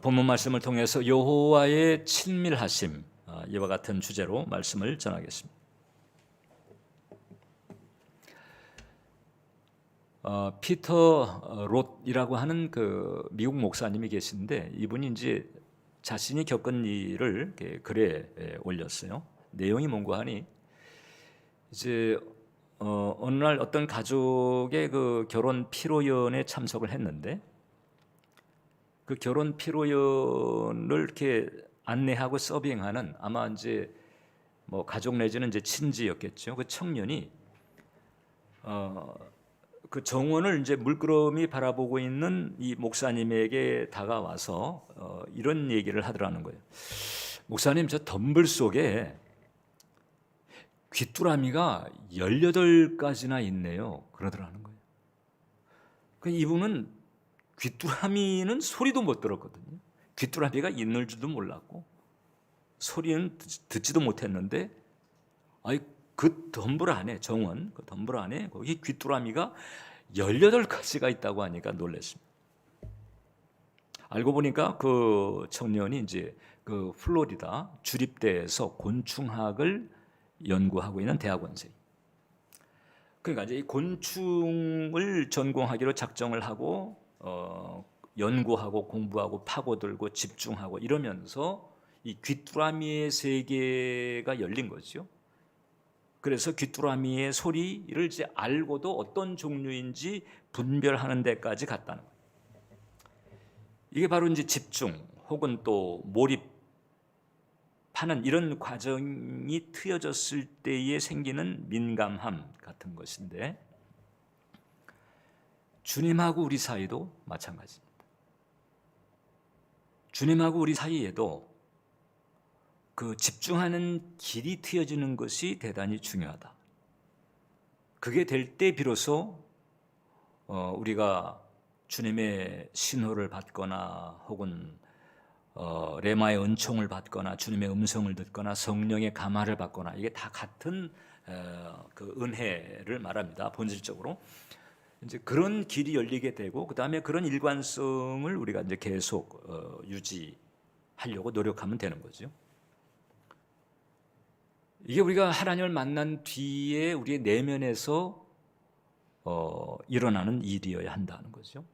본문 말씀을 통해서 여호와의 친밀하심, 이와 같은 주제로 말씀을 전하겠습니다. 피터 롯이라고 하는 그 미국 목사님이 계신데, 이분이 이제 자신이 겪은 일을 글에 올렸어요. 내용이 뭔가 하니, 이제 어느 날 어떤 가족의 그 결혼 피로연에 참석을 했는데, 그 결혼 피로연을 이렇게 안내하고 서빙하는, 아마 이제 뭐 가족 내지는 이제 친지였겠죠. 그 청년이 그 정원을 이제 물끄러미 바라보고 있는 이 목사님에게 다가와서 이런 얘기를 하더라는 거예요. 목사님, 저 덤불 속에 귀뚜라미가 18가지나 있네요. 그러더라는 거예요. 이분은 귀뚜라미는 소리도 못 들었거든요. 귀뚜라미가 있는 줄도 몰랐고 소리는 듣지도 못했는데, 그 덤불 안에, 정원 그 덤불 안에 거기 귀뚜라미가 18가지가 있다고 하니까 놀랐습니다. 알고 보니까 그 청년이 이제 그 플로리다 주립대에서 곤충학을 연구하고 있는 대학원생. 그러니까 이제 이 곤충을 전공하기로 작정을 하고 연구하고 공부하고 파고들고 집중하고 이러면서 이 귀뚜라미의 세계가 열린 거죠. 그래서 귀뚜라미의 소리를 이제 알고도 어떤 종류인지 분별하는 데까지 갔다는 거예요. 이게 바로 이제 집중 혹은 또 몰입하는 이런 과정이 트여졌을 때에 생기는 민감함 같은 것인데, 주님하고 우리 사이도 마찬가지입니다. 주님하고 우리 사이에도 그 집중하는 길이 트여지는 것이 대단히 중요하다. 그게 될 때 비로소 우리가 주님의 신호를 받거나 혹은 레마의 은총을 받거나 주님의 음성을 듣거나 성령의 감화를 받거나, 이게 다 같은 그 은혜를 말합니다. 본질적으로 이제 그런 길이 열리게 되고, 그 다음에 그런 일관성을 우리가 이제 계속 유지하려고 노력하면 되는 거죠. 이게 우리가 하나님을 만난 뒤에 우리의 내면에서 일어나는 일이어야 한다는 거죠.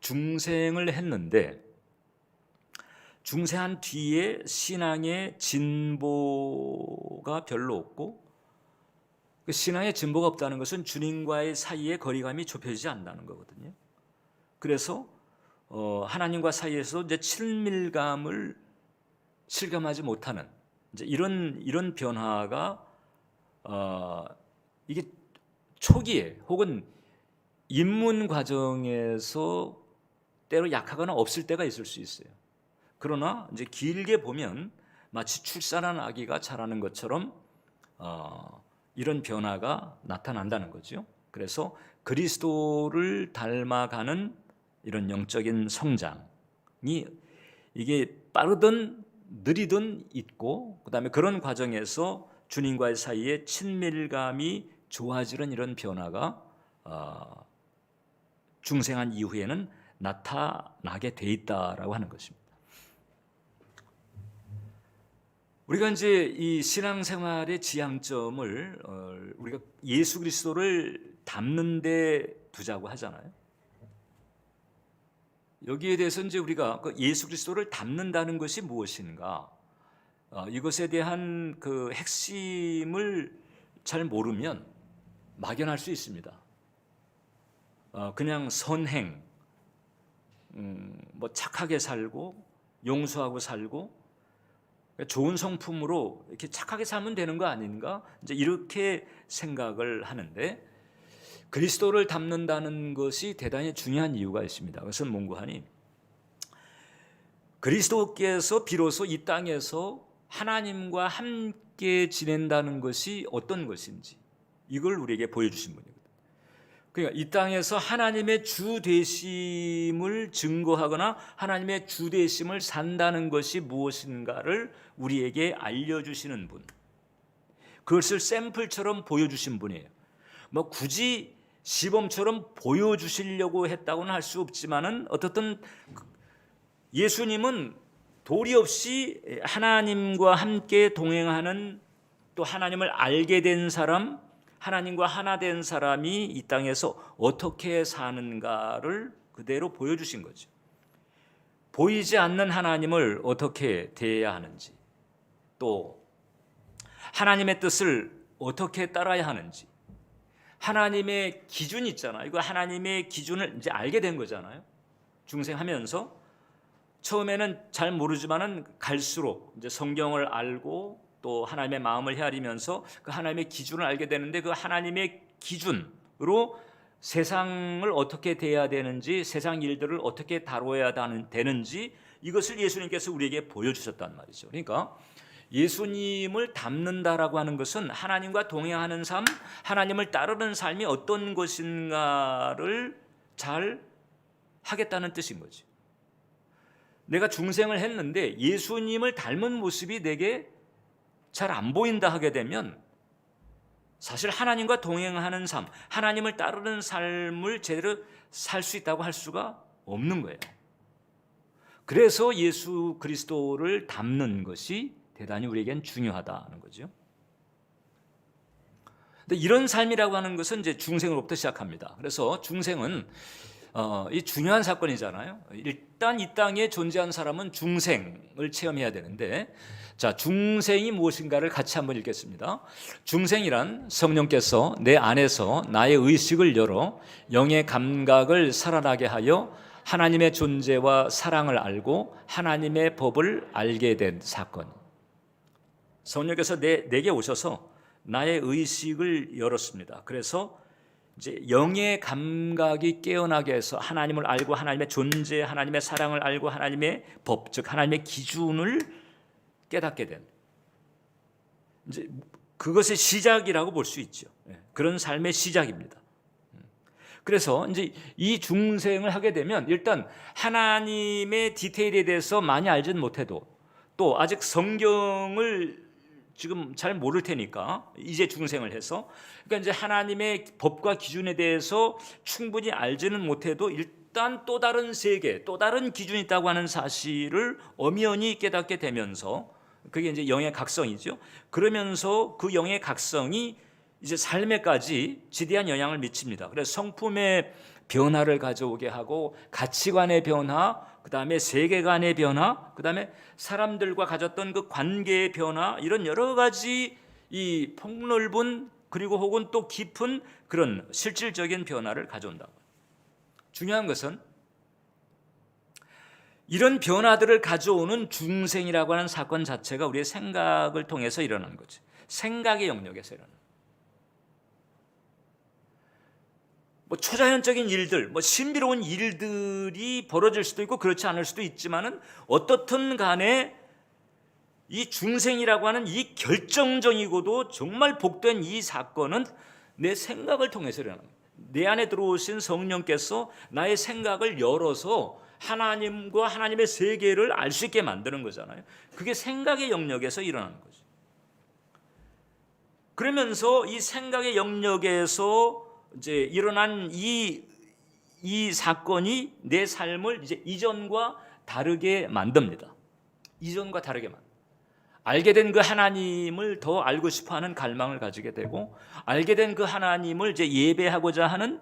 중생을 했는데 중생한 뒤에 신앙의 진보가 별로 없고, 그 신앙의 진보가 없다는 것은 주님과의 사이의 거리감이 좁혀지지 않는다는 거거든요. 그래서 하나님과 사이에서 이제 친밀감을 실감하지 못하는 이제 이런 변화가 이게 초기에 혹은 입문 과정에서 때로 약하거나 없을 때가 있을 수 있어요. 그러나 이제 길게 보면 마치 출산한 아기가 자라는 것처럼 이런 변화가 나타난다는 거죠. 그래서 그리스도를 닮아가는 이런 영적인 성장이, 이게 빠르든 느리든 있고, 그 다음에 그런 과정에서 주님과의 사이에 친밀감이 좋아지는 이런 변화가 중생한 이후에는 나타나게 돼 있다라고 하는 것입니다. 우리가 이제 이 신앙생활의 지향점을 우리가 예수 그리스도를 닮는 데 두자고 하잖아요. 여기에 대해서 이제 우리가 그 예수 그리스도를 닮는다는 것이 무엇인가, 이것에 대한 그 핵심을 잘 모르면 막연할 수 있습니다. 그냥 선행, 뭐 착하게 살고 용서하고 살고 좋은 성품으로 이렇게 착하게 살면 되는 거 아닌가, 이제 이렇게 생각을 하는데, 그리스도를 닮는다는 것이 대단히 중요한 이유가 있습니다. 그것은 뭔가 하니, 그리스도께서 비로소 이 땅에서 하나님과 함께 지낸다는 것이 어떤 것인지 이걸 우리에게 보여주신 분이거든요. 그러니까 이 땅에서 하나님의 주 되심을 증거하거나 하나님의 주 되심을 산다는 것이 무엇인가를 우리에게 알려주시는 분, 그것을 샘플처럼 보여주신 분이에요. 뭐 굳이 시범처럼 보여주시려고 했다고는 할 수 없지만은 어떻든 예수님은 도리 없이 하나님과 함께 동행하는, 또 하나님을 알게 된 사람, 하나님과 하나 된 사람이 이 땅에서 어떻게 사는가를 그대로 보여주신 거죠. 보이지 않는 하나님을 어떻게 대해야 하는지, 또 하나님의 뜻을 어떻게 따라야 하는지, 하나님의 기준이 있잖아요. 이거 하나님의 기준을 이제 알게 된 거잖아요. 중생하면서 처음에는 잘 모르지만은 갈수록 이제 성경을 알고 또 하나님의 마음을 헤아리면서 그 하나님의 기준을 알게 되는데, 그 하나님의 기준으로 세상을 어떻게 대해야 되는지, 세상 일들을 어떻게 다뤄야 되는지, 이것을 예수님께서 우리에게 보여주셨단 말이죠. 그러니까 예수님을 닮는다라고 하는 것은 하나님과 동행하는 삶, 하나님을 따르는 삶이 어떤 것인가를 잘 하겠다는 뜻인 거지. 내가 중생을 했는데 예수님을 닮은 모습이 내게 잘 안 보인다 하게 되면 사실 하나님과 동행하는 삶, 하나님을 따르는 삶을 제대로 살 수 있다고 할 수가 없는 거예요. 그래서 예수 그리스도를 닮는 것이 대단히 우리에겐 중요하다는 거죠. 근데 이런 삶이라고 하는 것은 이제 중생으로부터 시작합니다. 그래서 중생은 이 중요한 사건이잖아요. 일단 이 땅에 존재한 사람은 중생을 체험해야 되는데, 자, 중생이 무엇인가를 같이 한번 읽겠습니다. 중생이란 성령께서 내 안에서 나의 의식을 열어 영의 감각을 살아나게 하여 하나님의 존재와 사랑을 알고 하나님의 법을 알게 된 사건. 성령께서 내게 오셔서 나의 의식을 열었습니다. 그래서 이제 영의 감각이 깨어나게 해서 하나님을 알고 하나님의 존재, 하나님의 사랑을 알고 하나님의 법, 즉 하나님의 기준을 깨닫게 된, 이제 그것의 시작이라고 볼 수 있죠. 그런 삶의 시작입니다. 그래서 이제 이 중생을 하게 되면 일단 하나님의 디테일에 대해서 많이 알지는 못해도, 또 아직 성경을 지금 잘 모를 테니까 이제 중생을 해서, 그러니까 이제 하나님의 법과 기준에 대해서 충분히 알지는 못해도 일단 또 다른 세계, 또 다른 기준이 있다고 하는 사실을 엄연히 깨닫게 되면서, 그게 이제 영의 각성이죠. 그러면서 그 영의 각성이 이제 삶에까지 지대한 영향을 미칩니다. 그래서 성품의 변화를 가져오게 하고, 가치관의 변화, 그 다음에 세계관의 변화, 그 다음에 사람들과 가졌던 그 관계의 변화, 이런 여러 가지 이 폭넓은 그리고 혹은 또 깊은 그런 실질적인 변화를 가져온다. 중요한 것은 이런 변화들을 가져오는 중생이라고 하는 사건 자체가 우리의 생각을 통해서 일어나는 거지. 생각의 영역에서 일어나는. 뭐 초자연적인 일들, 뭐 신비로운 일들이 벌어질 수도 있고 그렇지 않을 수도 있지만은 어떻든 간에 이 중생이라고 하는 이 결정적이고도 정말 복된 이 사건은 내 생각을 통해서 일어납니다. 내 안에 들어오신 성령께서 나의 생각을 열어서 하나님과 하나님의 세계를 알 수 있게 만드는 거잖아요. 그게 생각의 영역에서 일어나는 거죠. 그러면서 이 생각의 영역에서 이제 일어난 이 사건이 내 삶을 이제 이전과 다르게 만듭니다. 이전과 다르게 알게 된 그 하나님을 더 알고 싶어하는 갈망을 가지게 되고, 알게 된 그 하나님을 이제 예배하고자 하는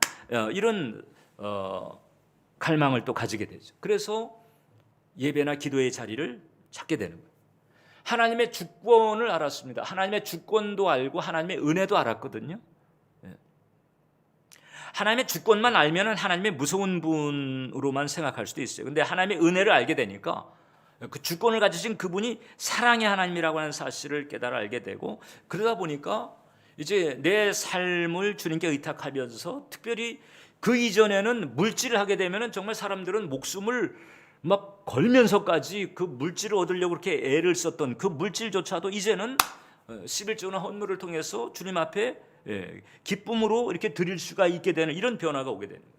이런 갈망을 또 가지게 되죠. 그래서 예배나 기도의 자리를 찾게 되는 거예요. 하나님의 주권을 알았습니다. 하나님의 주권도 알고 하나님의 은혜도 알았거든요. 하나님의 주권만 알면 하나님의 무서운 분으로만 생각할 수도 있어요. 근데 하나님의 은혜를 알게 되니까 그 주권을 가지신 그분이 사랑의 하나님이라고 하는 사실을 깨달아 알게 되고, 그러다 보니까 이제 내 삶을 주님께 의탁하면서, 특별히 그 이전에는 물질을 하게 되면 정말 사람들은 목숨을 막 걸면서까지 그 물질을 얻으려고 그렇게 애를 썼던 그 물질조차도 이제는 11조나 헌물을 통해서 주님 앞에 기쁨으로 이렇게 드릴 수가 있게 되는 이런 변화가 오게 되는 거예요.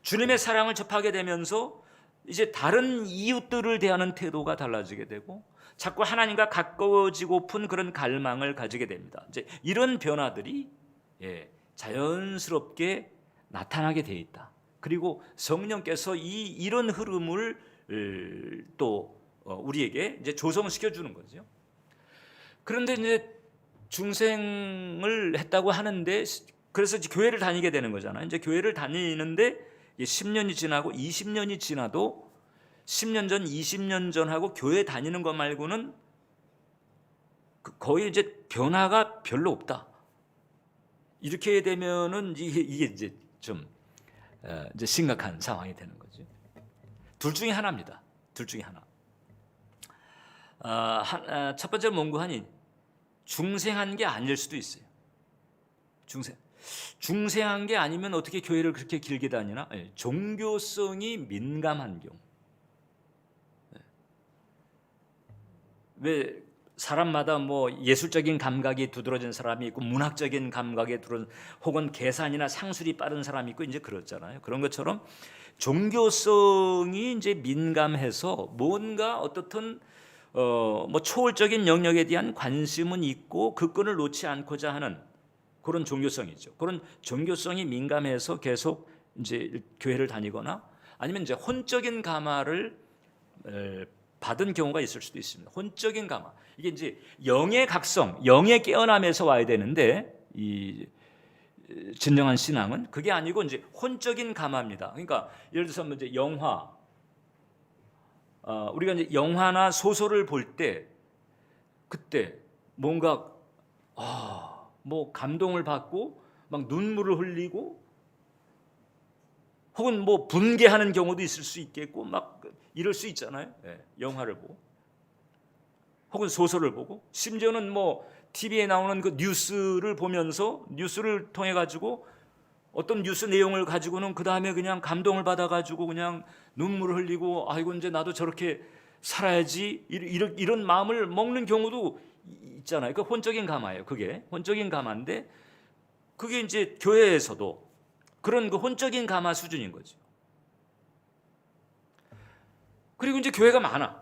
주님의 사랑을 접하게 되면서 이제 다른 이웃들을 대하는 태도가 달라지게 되고, 자꾸 하나님과 가까워지고픈 그런 갈망을 가지게 됩니다. 이제 이런 변화들이 자연스럽게 나타나게 돼 있다. 그리고 성령께서 이런 흐름을 또 우리에게 이제 조성시켜 주는 거죠. 그런데 이제 중생을 했다고 하는데, 그래서 이제 교회를 다니게 되는 거잖아요. 이제 교회를 다니는데 10년이 지나고 20년이 지나도 10년 전, 20년 전하고 교회 다니는 것 말고는 거의 이제 변화가 별로 없다. 이렇게 되면은 이게 이제 좀 이제 심각한 상황이 되는 거죠. 둘 중에 하나입니다. 둘 중에 하나. 첫 번째 몽고한이 중생한 게 아닐 수도 있어요. 중생한 게 아니면 어떻게 교회를 그렇게 길게 다니나? 종교성이 민감한 경우. 왜 사람마다 뭐 예술적인 감각이 두드러진 사람이 있고 문학적인 감각에 두드러진, 혹은 계산이나 상술이 빠른 사람이 있고 이제 그렇잖아요. 그런 것처럼 종교성이 이제 민감해서 뭔가 어떻든 뭐 초월적인 영역에 대한 관심은 있고 그 끈을 놓지 않고자 하는 그런 종교성이죠. 그런 종교성이 민감해서 계속 이제 교회를 다니거나 아니면 이제 혼적인 감화를 받은 경우가 있을 수도 있습니다. 혼적인 감화. 이게 이제 영의 각성, 영의 깨어남에서 와야 되는데 이 진정한 신앙은 그게 아니고 이제 혼적인 감화입니다. 그러니까 예를 들어서 이제 영화, 우리가 이제 영화나 소설을 볼 때 그때 뭔가 뭐 감동을 받고 막 눈물을 흘리고 혹은 뭐 분개하는 경우도 있을 수 있겠고 막 이럴 수 있잖아요. 영화를 보고 혹은 소설을 보고 심지어는 뭐 TV에 나오는 그 뉴스를 보면서 뉴스를 통해 가지고 어떤 뉴스 내용을 가지고는 그 다음에 그냥 감동을 받아가지고 그냥 눈물을 흘리고 아이고 이제 나도 저렇게 살아야지 이런 마음을 먹는 경우도 있잖아요. 그 혼적인 감화예요. 그게 혼적인 감화인데 그게 이제 교회에서도 그런 그 혼적인 감화 수준인 거죠. 그리고 이제 교회가 많아.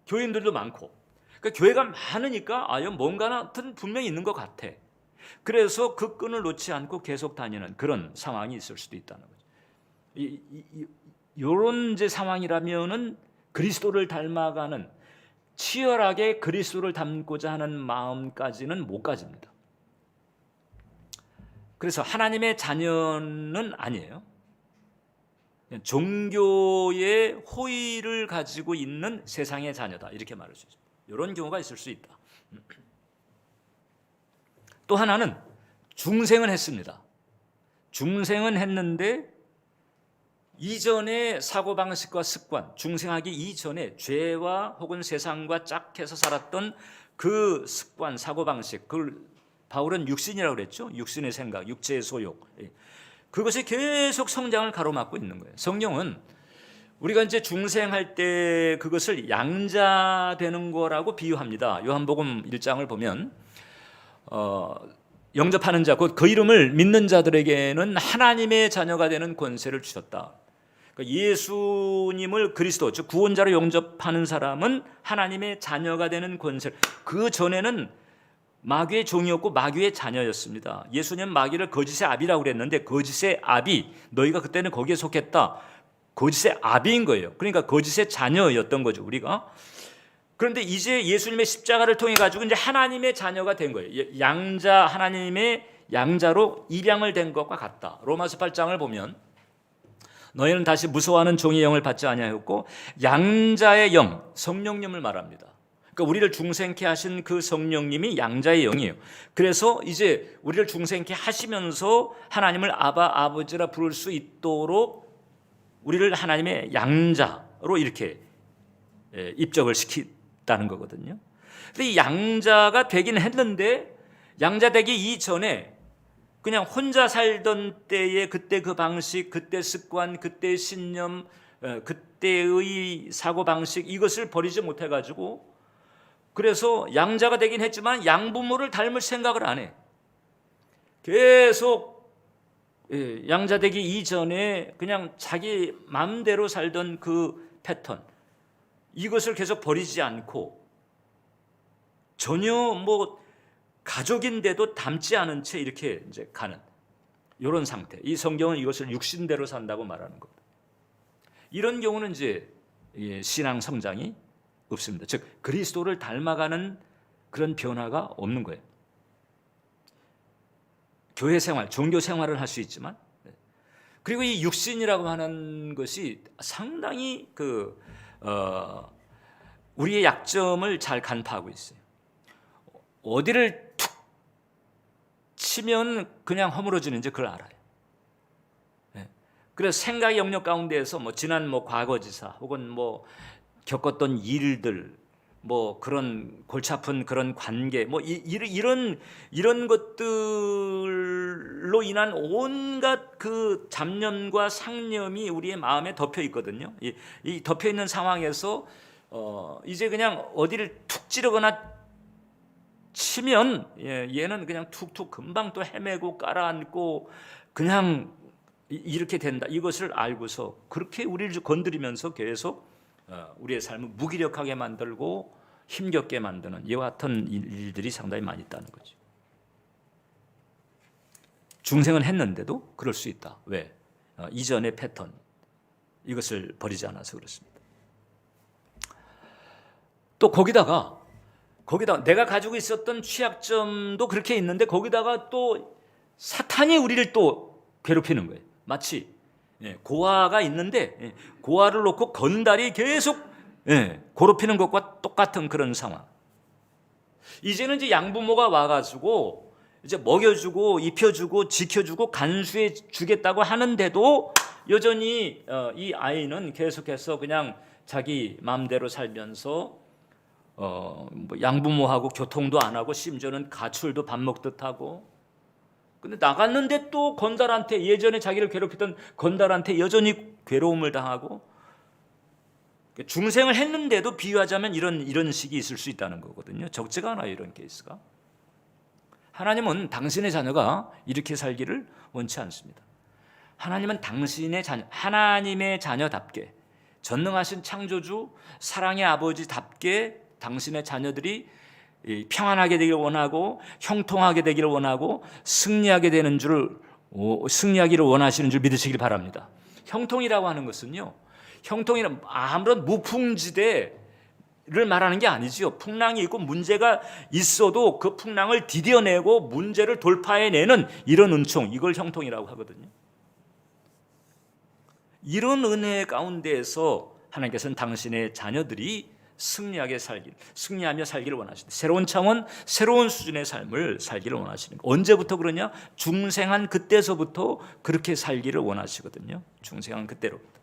교인들도 많고. 그러니까 교회가 많으니까 뭔가는 분명히 있는 것 같아. 그래서 그 끈을 놓지 않고 계속 다니는 그런 상황이 있을 수도 있다는 거죠. 이런 이제 상황이라면은 그리스도를 닮아가는 치열하게 그리스도를 닮고자 하는 마음까지는 못 가집니다. 그래서 하나님의 자녀는 아니에요. 종교의 호의를 가지고 있는 세상의 자녀다 이렇게 말할 수 있습니다. 이런 경우가 있을 수 있다. 또 하나는 중생은 했습니다. 중생은 했는데 이전의 사고방식과 습관, 중생하기 이전에 죄와 혹은 세상과 짝해서 살았던 그 습관, 사고방식, 그걸 바울은 육신이라고 그랬죠. 육신의 생각, 육체의 소욕, 그것이 계속 성장을 가로막고 있는 거예요. 성경은 우리가 이제 중생할 때 그것을 양자되는 거라고 비유합니다. 요한복음 1장을 보면 영접하는 자, 곧 그 이름을 믿는 자들에게는 하나님의 자녀가 되는 권세를 주셨다. 그러니까 예수님을 그리스도, 즉 구원자로 영접하는 사람은 하나님의 자녀가 되는 권세를, 그 전에는 마귀의 종이었고 마귀의 자녀였습니다. 예수님은 마귀를 거짓의 아비라고 그랬는데 거짓의 아비, 너희가 그때는 거기에 속했다. 거짓의 아비인 거예요. 그러니까 거짓의 자녀였던 거죠, 우리가. 그런데 이제 예수님의 십자가를 통해 가지고 이제 하나님의 자녀가 된 거예요. 양자, 하나님의 양자로 입양을 된 것과 같다. 로마서 8장을 보면 너희는 다시 무서워하는 종의 영을 받지 아니하였고 양자의 영, 성령님을 말합니다. 그러니까 우리를 중생케 하신 그 성령님이 양자의 영이에요. 그래서 이제 우리를 중생케 하시면서 하나님을 아바, 아버지라 부를 수 있도록 우리를 하나님의 양자로 이렇게 입적을 시켰다는 거거든요. 근데 이 양자가 되긴 했는데 양자 되기 이전에 그냥 혼자 살던 때의 그때 그 방식, 그때 습관, 그때 신념, 그때의 사고방식 이것을 버리지 못해가지고 그래서 양자가 되긴 했지만 양부모를 닮을 생각을 안 해. 계속 양자 되기 이전에 그냥 자기 마음대로 살던 그 패턴 이것을 계속 버리지 않고 전혀 뭐 가족인데도 닮지 않은 채 이렇게 이제 가는 이런 상태. 이 성경은 이것을 육신대로 산다고 말하는 겁니다. 이런 경우는 이제 신앙 성장이 없습니다. 즉 그리스도를 닮아가는 그런 변화가 없는 거예요. 교회 생활, 종교 생활을 할 수 있지만, 그리고 이 육신이라고 하는 것이 상당히 우리의 약점을 잘 간파하고 있어요. 어디를 툭 치면 그냥 허물어지는지 그걸 알아요. 그래서 생각의 영역 가운데에서 지난 과거지사 혹은 겪었던 일들, 그런 골치 아픈 그런 관계, 이런 것들로 인한 온갖 그 잡념과 상념이 우리의 마음에 덮여 있거든요. 이 덮여 있는 상황에서 이제 그냥 어디를 툭 찌르거나 치면 얘는 그냥 툭툭 금방 또 헤매고 깔아앉고 그냥 이렇게 된다. 이것을 알고서 그렇게 우리를 건드리면서 계속 우리의 삶을 무기력하게 만들고 힘겹게 만드는 이와 같은 일들이 상당히 많이 있다는 거죠. 중생은 했는데도 그럴 수 있다. 왜? 이전의 패턴, 이것을 버리지 않아서 그렇습니다. 또 거기다가 내가 가지고 있었던 취약점도 그렇게 있는데 거기다가 또 사탄이 우리를 또 괴롭히는 거예요. 마치 고아가 있는데 고아를 놓고 건달이 계속 괴롭히는 것과 똑같은 그런 상황. 이제는 이제 양부모가 와가지고 이제 먹여주고 입혀주고 지켜주고 간수해 주겠다고 하는데도 여전히 이 아이는 계속해서 그냥 자기 마음대로 살면서 양부모하고 교통도 안 하고 심지어는 가출도 밥 먹듯 하고, 근데 나갔는데 또 건달한테, 예전에 자기를 괴롭히던 건달한테 여전히 괴로움을 당하고, 중생을 했는데도 비유하자면 이런 식이 있을 수 있다는 거거든요. 적지가 않아요, 이런 케이스가. 하나님은 당신의 자녀가 이렇게 살기를 원치 않습니다. 하나님은 당신의 자녀, 하나님의 자녀답게, 전능하신 창조주 사랑의 아버지답게 당신의 자녀들이 평안하게 되기를 원하고 형통하게 되기를 원하고 승리하기를 원하시는 줄 믿으시길 바랍니다. 형통이라고 하는 것은요, 형통이란 아무런 무풍지대를 말하는 게 아니지요. 풍랑이 있고 문제가 있어도 그 풍랑을 디뎌내고 문제를 돌파해내는 이런 은총, 이걸 형통이라고 하거든요. 이런 은혜 가운데에서 하나님께서는 당신의 자녀들이 승리하며 살기를 원하시는, 새로운 차원, 새로운 수준의 삶을 살기를 원하시는 거예요. 언제부터 그러냐? 중생한 그때서부터 그렇게 살기를 원하시거든요. 중생한 그때로부터.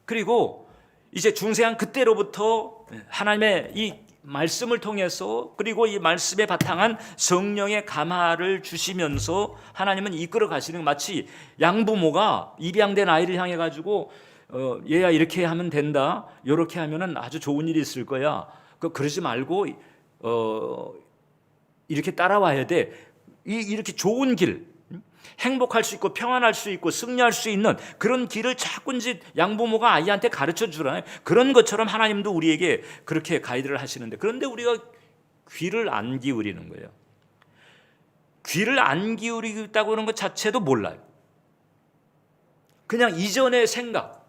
그리고 이제 중생한 그때로부터 하나님의 이 말씀을 통해서, 그리고 이 말씀에 바탕한 성령의 감화를 주시면서 하나님은 이끌어 가시는, 마치 양부모가 입양된 아이를 향해 가지고 얘야 이렇게 하면 된다, 이렇게 하면은 아주 좋은 일이 있을 거야, 그러지 말고 이렇게 따라와야 돼, 이렇게 좋은 길, 행복할 수 있고 평안할 수 있고 승리할 수 있는 그런 길을 자꾸 이제 양부모가 아이한테 가르쳐 주잖아요. 그런 것처럼 하나님도 우리에게 그렇게 가이드를 하시는데, 그런데 우리가 귀를 안 기울이는 거예요. 귀를 안 기울이겠다고 하는 것 자체도 몰라요. 그냥 이전의 생각,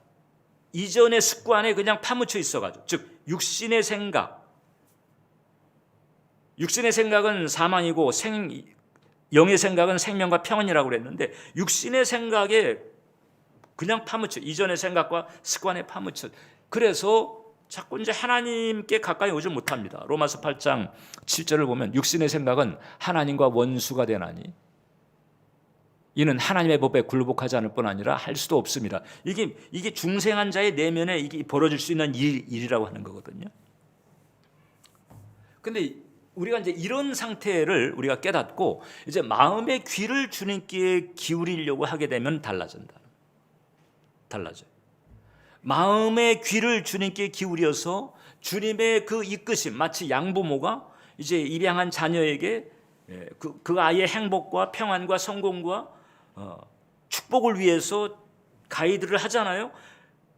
이전의 습관에 그냥 파묻혀 있어가지고, 즉 육신의 생각은 사망이고 영의 생각은 생명과 평안이라고 그랬는데, 육신의 생각에 그냥 파묻혀, 이전의 생각과 습관에 파묻혀, 그래서 자꾸 이제 하나님께 가까이 오지 못합니다. 로마서 8장 7절을 보면 육신의 생각은 하나님과 원수가 되나니 이는 하나님의 법에 굴복하지 않을 뿐 아니라 할 수도 없습니다. 이게 중생한 자의 내면에 이게 벌어질 수 있는 일이라고 하는 거거든요. 근데 우리가 이제 이런 상태를 우리가 깨닫고 이제 마음의 귀를 주님께 기울이려고 하게 되면 달라져요. 마음의 귀를 주님께 기울여서 주님의 그 이끄심, 마치 양부모가 이제 입양한 자녀에게 그 아이의 행복과 평안과 성공과 축복을 위해서 가이드를 하잖아요.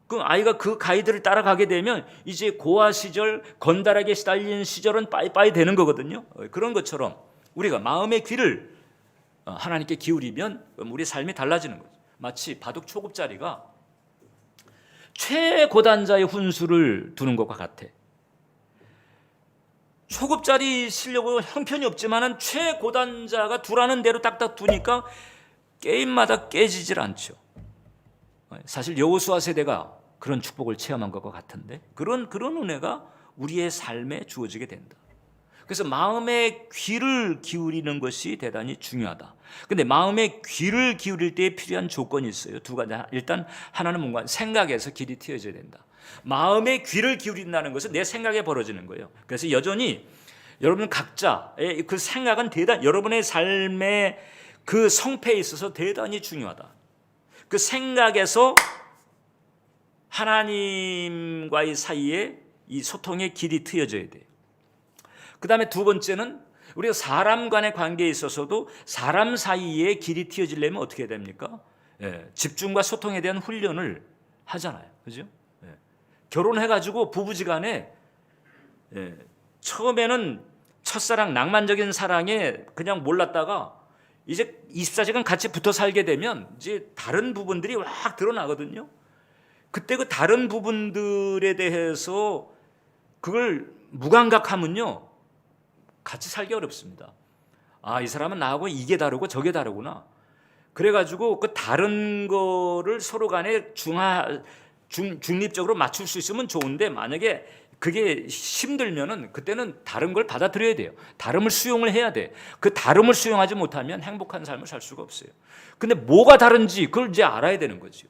그 아이가 그 가이드를 따라가게 되면 이제 고아 시절, 건달에게 시달리는 시절은 빠이빠이 되는 거거든요. 그런 것처럼 우리가 마음의 귀를 하나님께 기울이면 우리 삶이 달라지는 거죠. 마치 바둑 초급자리가 최고단자의 훈수를 두는 것과 같아. 소급자리 쓰려고 형편이 없지만은 최고단자가 두라는 대로 딱딱 두니까 게임마다 깨지질 않죠. 사실 여호수아 세대가 그런 축복을 체험한 것과 같은데 그런 은혜가 우리의 삶에 주어지게 된다. 그래서 마음의 귀를 기울이는 것이 대단히 중요하다. 근데 마음의 귀를 기울일 때에 필요한 조건이 있어요. 두 가지. 일단 하나는 뭔가 생각에서 길이 트여져야 된다. 마음의 귀를 기울인다는 것은 내 생각에 벌어지는 거예요. 그래서 여전히 여러분 각자의 그 생각은 여러분의 삶의 그 성패에 있어서 대단히 중요하다. 그 생각에서 하나님과의 사이에 이 소통의 길이 트여져야 돼요. 그 다음에 두 번째는 우리가 사람 간의 관계에 있어서도 사람 사이에 길이 트여지려면 어떻게 됩니까? 집중과 소통에 대한 훈련을 하잖아요. 그죠? 결혼해가지고 부부지간에 처음에는 첫사랑 낭만적인 사랑에 그냥 몰랐다가 이제 24시간 같이 붙어 살게 되면 이제 다른 부분들이 확 드러나거든요. 그때 그 다른 부분들에 대해서 그걸 무감각하면요 같이 살기 어렵습니다. 아, 이 사람은 나하고 이게 다르고 저게 다르구나. 그래가지고 그 다른 거를 서로 간에 중립적으로 맞출 수 있으면 좋은데 만약에 그게 힘들면은 그때는 다른 걸 받아들여야 돼요. 다름을 수용을 해야 돼. 그 다름을 수용하지 못하면 행복한 삶을 살 수가 없어요. 근데 뭐가 다른지 그걸 이제 알아야 되는 거죠.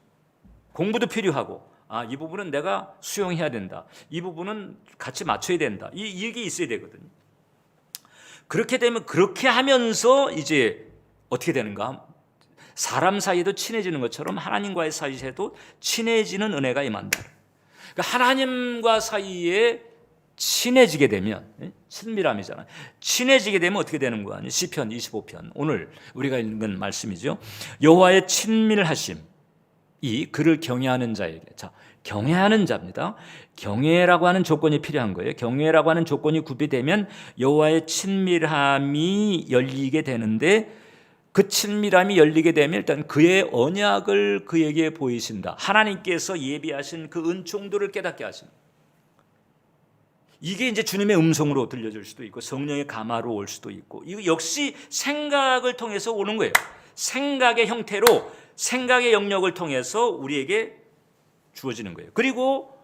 공부도 필요하고, 아, 이 부분은 내가 수용해야 된다. 이 부분은 같이 맞춰야 된다. 이게 있어야 되거든요. 그렇게 되면 그렇게 하면서 이제 어떻게 되는가? 사람 사이에도 친해지는 것처럼 하나님과의 사이에도 친해지는 은혜가 임한다. 그러니까 하나님과 사이에 친해지게 되면 친밀함이잖아요. 친해지게 되면 어떻게 되는 거 아니에요? 시편 25편 오늘 우리가 읽은 말씀이죠. 여호와의 친밀하심 이 그를 경외하는 자에게. 자, 경외하는 자입니다. 경외라고 하는 조건이 필요한 거예요. 경외라고 하는 조건이 구비되면 여호와의 친밀함이 열리게 되는데 그 친밀함이 열리게 되면 일단 그의 언약을 그에게 보이신다. 하나님께서 예비하신 그 은총들을 깨닫게 하신다. 이게 이제 주님의 음성으로 들려줄 수도 있고 성령의 감화로 올 수도 있고 이거 역시 생각을 통해서 오는 거예요. 생각의 형태로 생각의 영역을 통해서 우리에게 주어지는 거예요. 그리고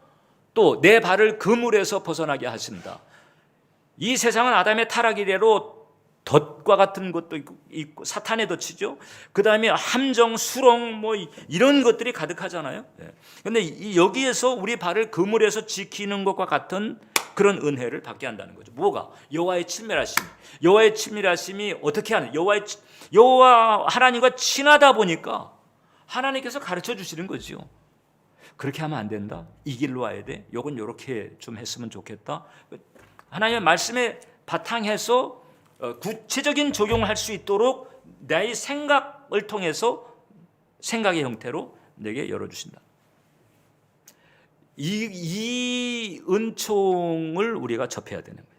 또 내 발을 그물에서 벗어나게 하신다. 이 세상은 아담의 타락 이래로 덫과 같은 것도 있고 사탄의 덫이죠. 그 다음에 함정, 수렁 뭐 이런 것들이 가득하잖아요. 그런데 여기에서 우리 발을 그물에서 지키는 것과 같은 그런 은혜를 받게 한다는 거죠. 뭐가? 여호와의 친밀하심. 여호와의 친밀하심이 어떻게 하는? 여호와 하나님과 친하다 보니까 하나님께서 가르쳐 주시는 거죠. 그렇게 하면 안 된다. 이 길로 와야 돼. 요건 요렇게 좀 했으면 좋겠다. 하나님의 말씀에 바탕해서 구체적인 적용을 할 수 있도록 나의 생각을 통해서 생각의 형태로 내게 열어주신다. 이 은총을 우리가 접해야 되는 거예요.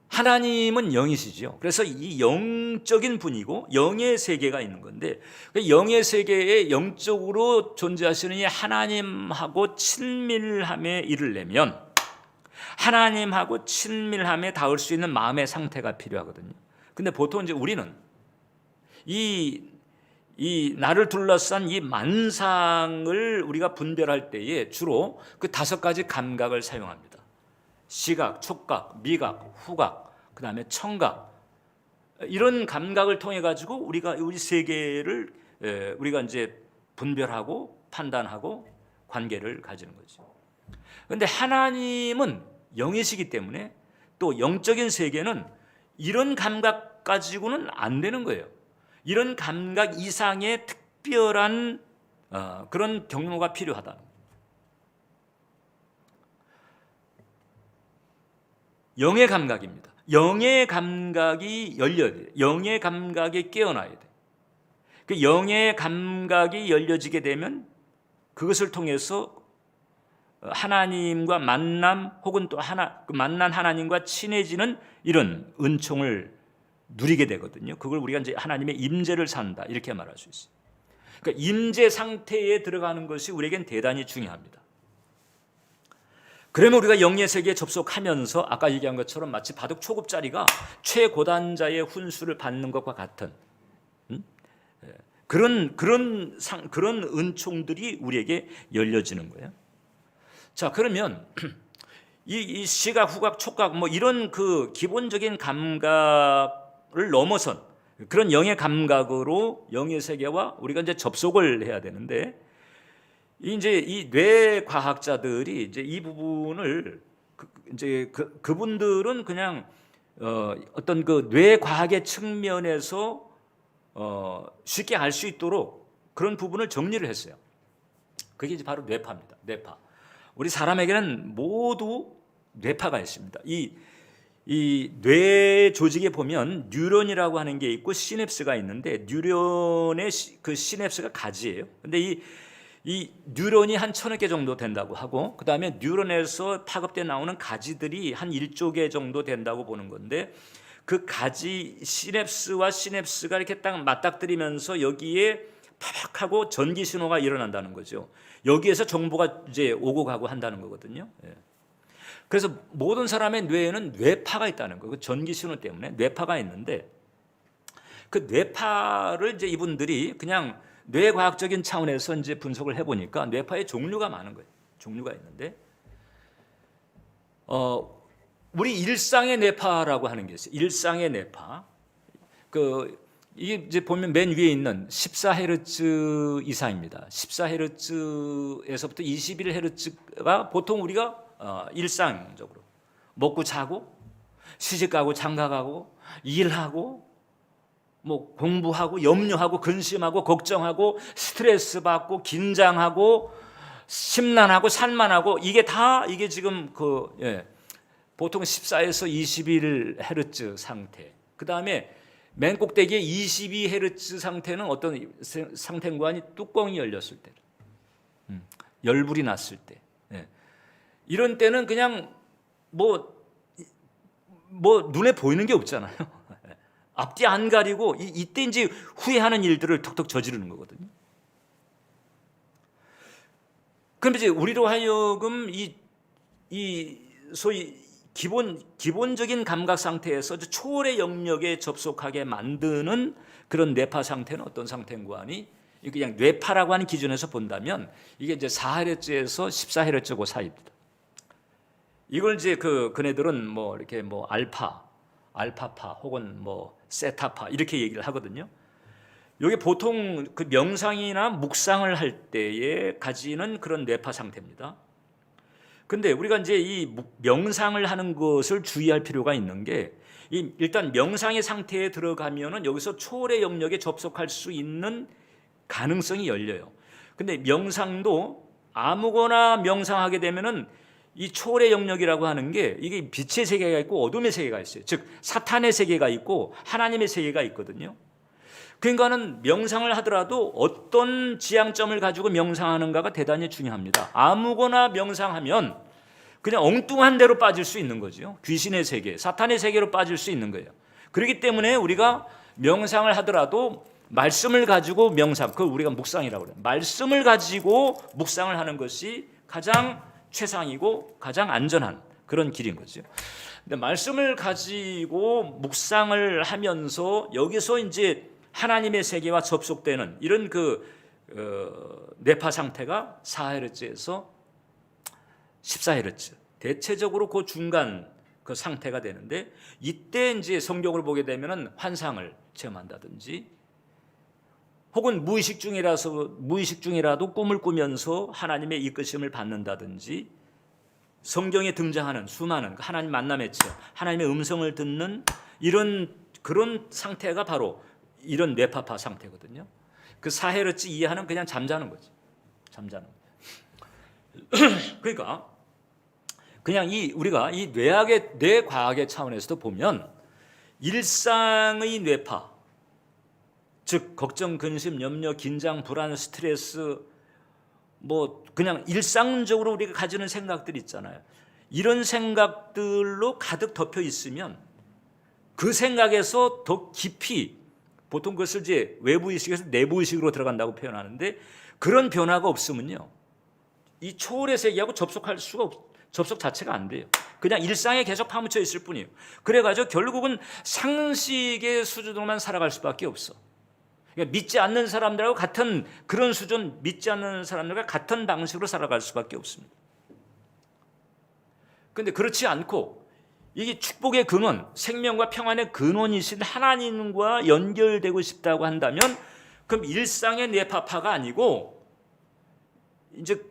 하나님은 영이시죠. 그래서 이 영적인 분이고 영의 세계가 있는 건데 영의 세계에 영적으로 존재하시는 이 하나님하고 친밀함에 이르려면 하나님하고 친밀함에 닿을 수 있는 마음의 상태가 필요하거든요. 근데 보통 이제 우리는 이 나를 둘러싼 이 만상을 우리가 분별할 때에 주로 그 5가지 감각을 사용합니다. 시각, 촉각, 미각, 후각, 그 다음에 청각 이런 감각을 통해 가지고 우리가 우리 세계를 우리가 이제 분별하고 판단하고 관계를 가지는 거죠. 그런데 하나님은 영이시기 때문에 또 영적인 세계는 이런 감각 가지고는 안 되는 거예요. 이런 감각 이상의 특별한 그런 경로가 필요하다. 영의 감각입니다. 영의 감각이 열려야 돼요. 영의 감각이 깨어나야 돼요. 그 영의 감각이 열려지게 되면 그것을 통해서 하나님과 만남 혹은 또 만난 하나님과 친해지는 이런 은총을 누리게 되거든요. 그걸 우리가 이제 하나님의 임재를 산다 이렇게 말할 수 있어요. 그러니까 임재 상태에 들어가는 것이 우리에겐 대단히 중요합니다. 그러면 우리가 영의 세계에 접속하면서 아까 얘기한 것처럼 마치 바둑 초급자리가 최고단자의 훈수를 받는 것과 같은 그런 은총들이 우리에게 열려지는 거예요. 자, 그러면 이 시각, 후각, 촉각 뭐 이런 그 기본적인 감각을 넘어선 그런 영의 감각으로 영의 세계와 우리가 이제 접속을 해야 되는데, 이제 이 뇌 과학자들이 이제 이 부분을 그분들은 그냥 어떤 그 뇌 과학의 측면에서 쉽게 알 수 있도록 그런 부분을 정리를 했어요. 그게 이제 바로 뇌파입니다. 뇌파. 우리 사람에게는 모두 뇌파가 있습니다. 이 뇌 조직에 보면 뉴런이라고 하는 게 있고 시냅스가 있는데, 뉴런의 그 시냅스가 가지예요. 근데 이 뉴런이 한 1000여 개 정도 된다고 하고, 그 다음에 뉴런에서 파급돼 나오는 가지들이 한 1조 개 정도 된다고 보는 건데, 그 가지 시냅스와 시냅스가 이렇게 딱 맞닥뜨리면서 여기에 팍 하고 전기 신호가 일어난다는 거죠. 여기에서 정보가 이제 오고 가고 한다는 거거든요. 그래서 모든 사람의 뇌에는 뇌파가 있다는 거예요. 그 전기 신호 때문에 뇌파가 있는데, 그 뇌파를 이제 이분들이 그냥 뇌과학적인 차원에서 이제 분석을 해보니까 뇌파의 종류가 많은 거예요. 종류가 있는데, 우리 일상의 뇌파라고 하는 게 있어요. 일상의 뇌파. 이게 이제 보면 맨 위에 있는 14헤르츠 이상입니다. 14헤르츠에서부터 21헤르츠가 보통 우리가 일상적으로 먹고 자고 시집가고 장가가고 일하고 뭐 공부하고 염려하고 근심하고 걱정하고 스트레스 받고 긴장하고 심란하고 산만하고 이게 지금 보통 14에서 21헤르츠 상태. 그 다음에 맨 꼭대기에 22헤르츠 상태는 어떤 상태인가 하니 뚜껑이 열렸을 때, 열불이 났을 때, 이런 때는 그냥 뭐 눈에 보이는 게 없잖아요. 앞뒤 안 가리고 이때 이제 후회하는 일들을 톡톡 저지르는 거거든요. 그런데 이제 우리로 하여금 이 소위 기본적인 감각 상태에서 초월의 영역에 접속하게 만드는 그런 뇌파 상태는 어떤 상태인가 하니, 그냥 뇌파라고 하는 기준에서 본다면 이게 이제 4헤르츠에서 14헤르츠 그 사이입니다. 이걸 이제 그네들은 뭐 이렇게 뭐 알파파 혹은 뭐 세타파 이렇게 얘기를 하거든요. 이게 보통 그 명상이나 묵상을 할 때에 가지는 그런 뇌파 상태입니다. 근데 우리가 이제 이 명상을 하는 것을 주의할 필요가 있는 게, 일단 명상의 상태에 들어가면은 여기서 초월의 영역에 접속할 수 있는 가능성이 열려요. 근데 명상도 아무거나 명상하게 되면은 이 초월의 영역이라고 하는 게 이게 빛의 세계가 있고 어둠의 세계가 있어요. 즉 사탄의 세계가 있고 하나님의 세계가 있거든요. 그러니까는 명상을 하더라도 어떤 지향점을 가지고 명상하는가가 대단히 중요합니다. 아무거나 명상하면 그냥 엉뚱한 데로 빠질 수 있는 거죠. 귀신의 세계, 사탄의 세계로 빠질 수 있는 거예요. 그렇기 때문에 우리가 명상을 하더라도 말씀을 가지고 명상, 그걸 우리가 묵상이라고 그래요. 말씀을 가지고 묵상을 하는 것이 가장 최상이고 가장 안전한 그런 길인 거죠. 근데 말씀을 가지고 묵상을 하면서 여기서 이제 하나님의 세계와 접속되는 이런 뇌파 상태가 4헤르츠에서 14헤르츠, 대체적으로 그 중간 그 상태가 되는데, 이때 이제 성경을 보게 되면은 환상을 체험한다든지, 혹은 무의식 중이라도 꿈을 꾸면서 하나님의 이끄심을 받는다든지, 성경에 등장하는 수많은 하나님 만남의 체험, 하나님의 음성을 듣는 그런 상태가 바로 이런 뇌파파 상태거든요. 그 4헤르츠 이하는 그냥 잠자는 거지. 잠자는 거예요. 그러니까 그냥 우리가 이 뇌과학의 차원에서도 보면 일상의 뇌파, 즉 걱정, 근심, 염려, 긴장, 불안, 스트레스, 뭐 그냥 일상적으로 우리가 가지는 생각들 있잖아요. 이런 생각들로 가득 덮여 있으면 그 생각에서 더 깊이 보통 그것을 이제 외부 의식에서 내부 의식으로 들어간다고 표현하는데 그런 변화가 없으면요, 이 초월의 세계하고 접속 자체가 안 돼요. 그냥 일상에 계속 파묻혀 있을 뿐이에요. 그래가지고 결국은 상식의 수준으로만 살아갈 수밖에 없어. 그러니까 믿지 않는 사람들하고 같은 그런 수준, 믿지 않는 사람들과 같은 방식으로 살아갈 수밖에 없습니다. 그런데 그렇지 않고 이게 축복의 근원, 생명과 평안의 근원이신 하나님과 연결되고 싶다고 한다면 그럼 일상의 뇌파파가 아니고 이제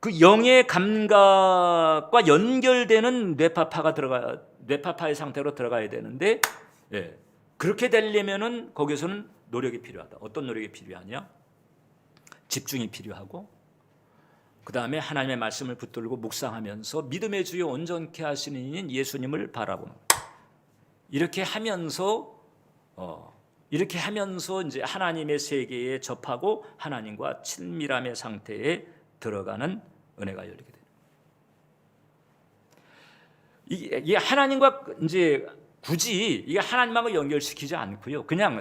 그 영의 감각과 연결되는 뇌파파의 상태로 들어가야 되는데, 예, 그렇게 되려면은 거기서는 노력이 필요하다. 어떤 노력이 필요하냐? 집중이 필요하고, 그 다음에 하나님의 말씀을 붙들고 묵상하면서 믿음의 주요 온전케 하시는 이인 예수님을 바라보는 거예요. 이렇게 하면서 이제 하나님의 세계에 접하고 하나님과 친밀함의 상태에 들어가는 은혜가 열리게 돼요. 이게 하나님과 이제 굳이 이게 하나님하고 연결시키지 않고요. 그냥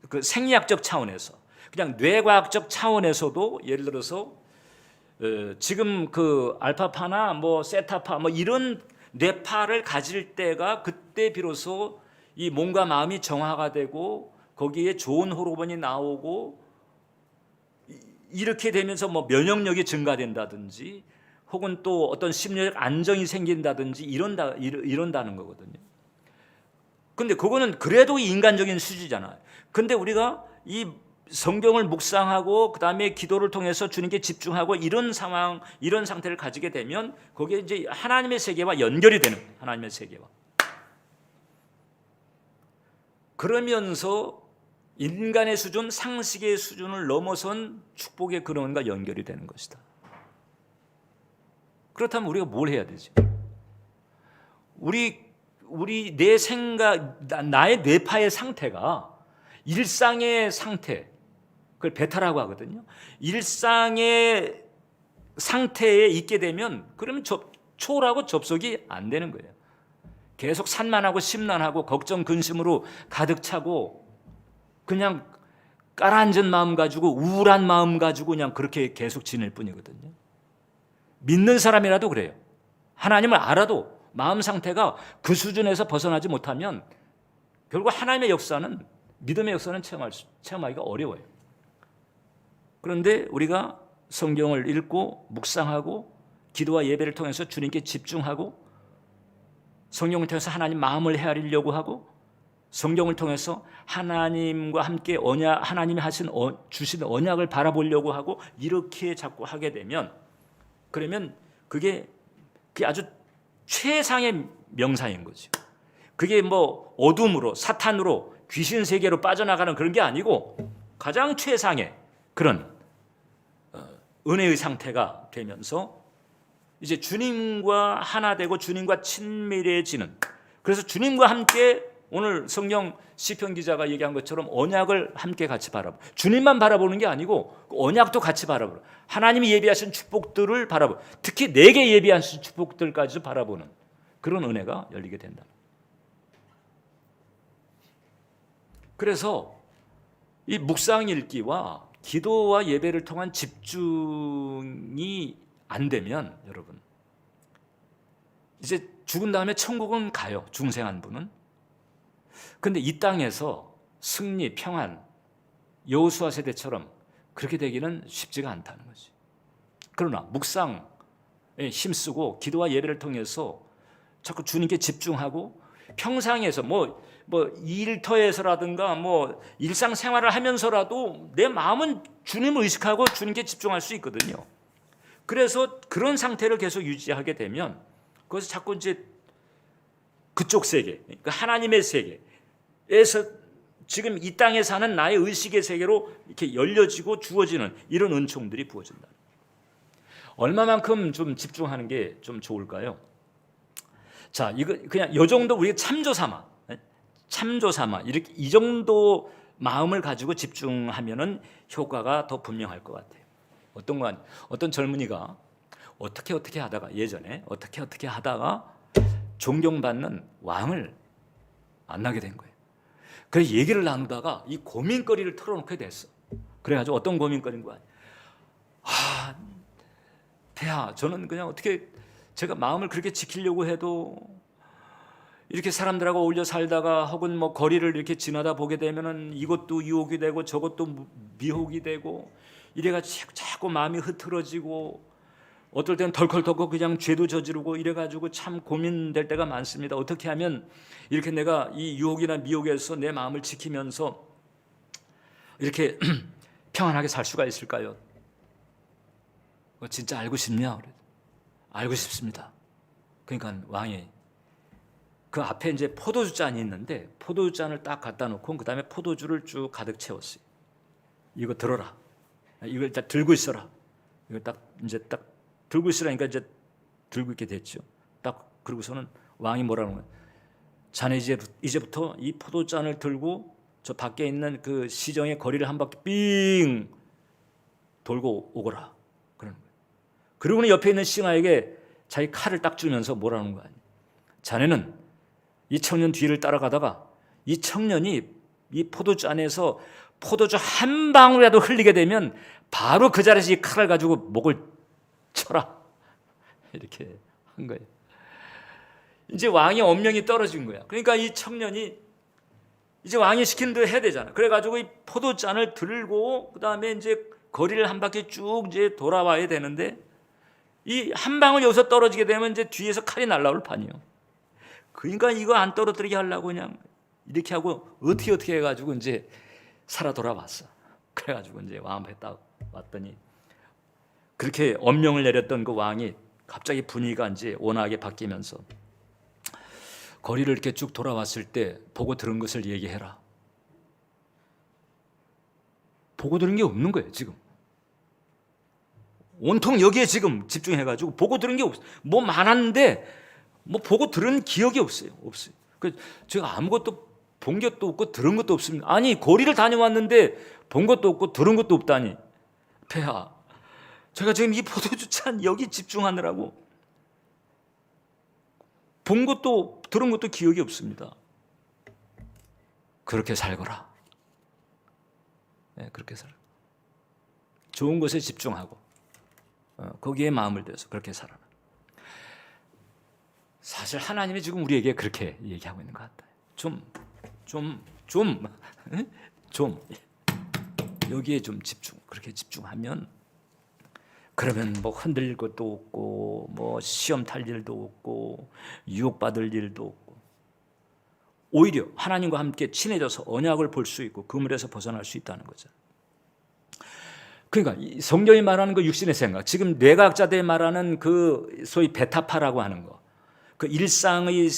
그 생리학적 차원에서, 그냥 뇌과학적 차원에서도 예를 들어서 지금 그 알파파나 뭐 세타파 뭐 이런 뇌파를 가질 때가 그때 비로소 이 몸과 마음이 정화가 되고 거기에 좋은 호르몬이 나오고 이렇게 되면서 뭐 면역력이 증가된다든지 혹은 또 어떤 심리적 안정이 생긴다든지 이런다는 거거든요. 근데 그거는 그래도 인간적인 수준이잖아요. 근데 우리가 이 성경을 묵상하고 그다음에 기도를 통해서 주님께 집중하고 이런 상황, 이런 상태를 가지게 되면 거기에 이제 하나님의 세계와 연결이 되는 거예요. 하나님의 세계와. 그러면서 인간의 수준, 상식의 수준을 넘어선 축복의 근원과 연결이 되는 것이다. 그렇다면 우리가 뭘 해야 되지? 우리 내 생각, 나의 뇌파의 상태가 일상의 상태, 그걸 베타라고 하거든요. 일상의 상태에 있게 되면 그러면 초월하고 접속이 안 되는 거예요. 계속 산만하고 심란하고 걱정 근심으로 가득 차고 그냥 가라앉은 마음 가지고 우울한 마음 가지고 그냥 그렇게 계속 지낼 뿐이거든요. 믿는 사람이라도 그래요. 하나님을 알아도 마음 상태가 그 수준에서 벗어나지 못하면 결국 하나님의 역사는, 믿음의 역사는 체험하기가 어려워요. 그런데 우리가 성경을 읽고 묵상하고 기도와 예배를 통해서 주님께 집중하고 성경을 통해서 하나님 마음을 헤아리려고 하고 성경을 통해서 하나님과 함께 하나님이 주신 언약을 바라보려고 하고 이렇게 자꾸 하게 되면 그러면 그게 아주 최상의 명상인 거죠. 그게 뭐 어둠으로 사탄으로 귀신 세계로 빠져나가는 그런 게 아니고 가장 최상의 그런 은혜의 상태가 되면서 이제 주님과 하나 되고 주님과 친밀해지는, 그래서 주님과 함께 오늘 성경 시편 기자가 얘기한 것처럼 언약을 함께 같이 바라보고 주님만 바라보는 게 아니고 언약도 같이 바라보고 하나님이 예비하신 축복들을 바라보고 특히 내게 예비하신 축복들까지도 바라보는 그런 은혜가 열리게 된다. 그래서 이 묵상 읽기와 기도와 예배를 통한 집중이 안 되면 여러분 이제 죽은 다음에 천국은 가요. 중생한 분은. 근데 이 땅에서 승리, 평안, 여호수아 세대처럼 그렇게 되기는 쉽지가 않다는 거지. 그러나 묵상에 힘쓰고 기도와 예배를 통해서 자꾸 주님께 집중하고 평상에서 뭐 일터에서라든가 뭐 일상생활을 하면서라도 내 마음은 주님을 의식하고 주님께 집중할 수 있거든요. 그래서 그런 상태를 계속 유지하게 되면 그것을 자꾸 이제 그쪽 세계, 그러니까 하나님의 세계에서 지금 이 땅에 사는 나의 의식의 세계로 이렇게 열려지고 주어지는 이런 은총들이 부어진다. 얼마만큼 좀 집중하는 게 좀 좋을까요? 자, 이거 그냥 요 정도 우리가 참조 삼아 이렇게 이 정도 마음을 가지고 집중하면은 효과가 더 분명할 것 같아요. 어떤 젊은이가 어떻게 하다가 예전에 어떻게 하다가 존경받는 왕을 만나게 된 거예요. 그래 얘기를 나누다가 이 고민거리를 털어놓게 됐어. 그래가지고 어떤 고민거리인 거야? 아, 폐하, 저는 그냥 어떻게 제가 마음을 그렇게 지키려고 해도 이렇게 사람들하고 어울려 살다가 혹은 뭐 거리를 이렇게 지나다 보게 되면은 이것도 유혹이 되고 저것도 미혹이 되고 이래가지고 자꾸 마음이 흐트러지고 어떨 때는 덜컥덜컥 그냥 죄도 저지르고 이래가지고 참 고민될 때가 많습니다. 어떻게 하면 이렇게 내가 이 유혹이나 미혹에서 내 마음을 지키면서 이렇게 평안하게 살 수가 있을까요? 진짜 알고 싶냐? 알고 싶습니다. 그러니까 왕이 그 앞에 이제 포도주 잔이 있는데 포도주 잔을 딱 갖다 놓고 그 다음에 포도주를 쭉 가득 채웠어요. 이거 들어라. 이걸 딱 들고 있어라. 이거 딱 이제 딱 들고 있으라니까 이제 들고 있게 됐죠. 딱 그러고서는 왕이 뭐라는 거예요? 자네 이제부터 이 포도잔을 들고 저 밖에 있는 그 시정의 거리를 한 바퀴 삥 돌고 오거라. 그러는 거예요. 그러고는 옆에 있는 싱하에게 자기 칼을 딱 주면서 뭐라는 거야? 자네는 이 청년 뒤를 따라가다가 이 청년이 이 포도잔에서 포도주 한 방울이라도 흘리게 되면 바로 그 자리에서 이 칼을 가지고 목을 쳐라. 이렇게 한 거예요. 이제 왕의 엄명이 떨어진 거야. 그러니까 이 청년이 이제 왕이 시키는 대로 해야 되잖아. 그래가지고 이 포도잔을 들고 그 다음에 이제 거리를 한 바퀴 쭉 이제 돌아와야 되는데 이 한 방울 여기서 떨어지게 되면 이제 뒤에서 칼이 날라올 판이요. 그러니까 이거 안 떨어뜨리게 하려고 그냥 이렇게 하고 어떻게 해가지고 이제 살아 돌아왔어. 그래가지고 이제 왕 앞에 딱 왔더니 그렇게 엄명을 내렸던 그 왕이 갑자기 분위기가 이제 온화하게 바뀌면서 거리를 이렇게 쭉 돌아왔을 때 보고 들은 것을 얘기해라. 보고 들은 게 없는 거예요 지금. 온통 여기에 지금 집중해가지고 보고 들은 게 없어요. 뭐 많았는데 뭐 보고 들은 기억이 없어요. 그 제가 아무것도 본 것도 없고 들은 것도 없습니다. 아니 거리를 다녀왔는데 본 것도 없고 들은 것도 없다니. 폐하, 제가 지금 이 포도주 잔 여기 집중하느라고 본 것도 들은 것도 기억이 없습니다. 그렇게 살거라. 네, 그렇게 살아. 좋은 것에 집중하고 거기에 마음을 들여서 그렇게 살아라. 사실 하나님이 지금 우리에게 그렇게 얘기하고 있는 것 같아요. 좀 여기에 좀 집중. 그렇게 집중하면 그러면 뭐 흔들릴 것도 없고 뭐 시험 탈 일도 없고 유혹받을 일도 없고 오히려 하나님과 함께 친해져서 언약을 볼 수 있고 그물에서 벗어날 수 있다는 거죠. 그러니까 성경이 말하는 그 육신의 생각, 지금 뇌과학자들이 말하는 그 소위 베타파라고 하는 거, 그 일상의